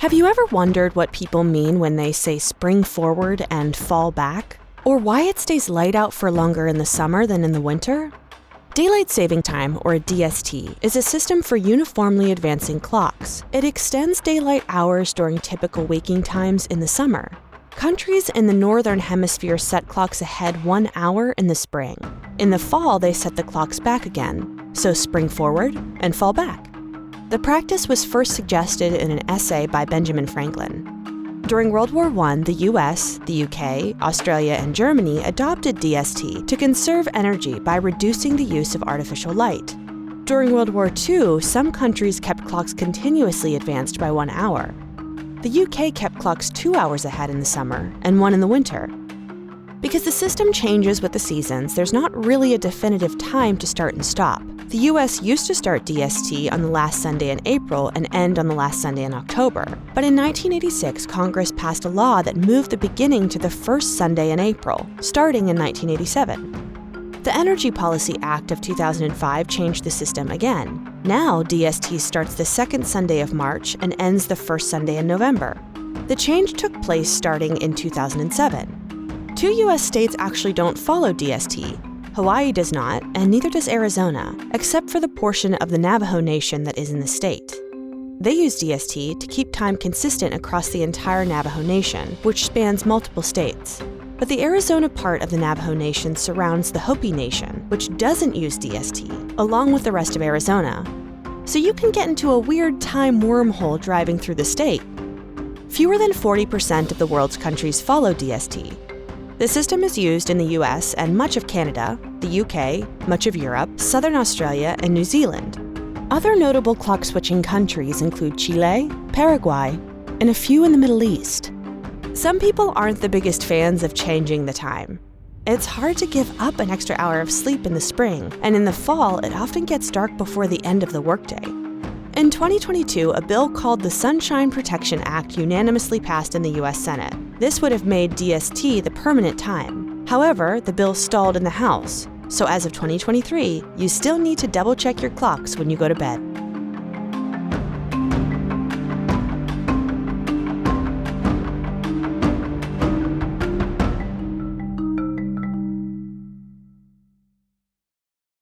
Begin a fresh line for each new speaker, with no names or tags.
Have you ever wondered what people mean when they say spring forward and fall back? Or why it stays light out for longer in the summer than in the winter? Daylight saving time, or DST, is a system for uniformly advancing clocks. It extends daylight hours during typical waking times in the summer. Countries in the northern hemisphere set clocks ahead 1 hour in the spring. In the fall, they set the clocks back again, so spring forward and fall back. The practice was first suggested in an essay by Benjamin Franklin. During World War I, the US, the UK, Australia, and Germany adopted DST to conserve energy by reducing the use of artificial light. During World War II, some countries kept clocks continuously advanced by 1 hour. The UK kept clocks 2 hours ahead in the summer and 1 in the winter. Because the system changes with the seasons, there's not really a definitive time to start and stop. The US used to start DST on the last Sunday in April and end on the last Sunday in October. But in 1986, Congress passed a law that moved the beginning to the first Sunday in April, starting in 1987. The Energy Policy Act of 2005 changed the system again. Now, DST starts the second Sunday of March and ends the first Sunday in November. The change took place starting in 2007. 2 US states actually don't follow DST. Hawaii does not, and neither does Arizona, except for the portion of the Navajo Nation that is in the state. They use DST to keep time consistent across the entire Navajo Nation, which spans multiple states. But the Arizona part of the Navajo Nation surrounds the Hopi Nation, which doesn't use DST, along with the rest of Arizona. So you can get into a weird time wormhole driving through the state. Fewer than 40% of the world's countries follow DST. The system is used in the US and much of Canada, the UK, much of Europe, Southern Australia, and New Zealand. Other notable clock-switching countries include Chile, Paraguay, and a few in the Middle East. Some people aren't the biggest fans of changing the time. It's hard to give up an extra hour of sleep in the spring, and in the fall, it often gets dark before the end of the workday. In 2022, a bill called the Sunshine Protection Act unanimously passed in the US Senate. This would have made DST the permanent time. However, the bill stalled in the House, so as of 2023, you still need to double-check your clocks when you go to bed.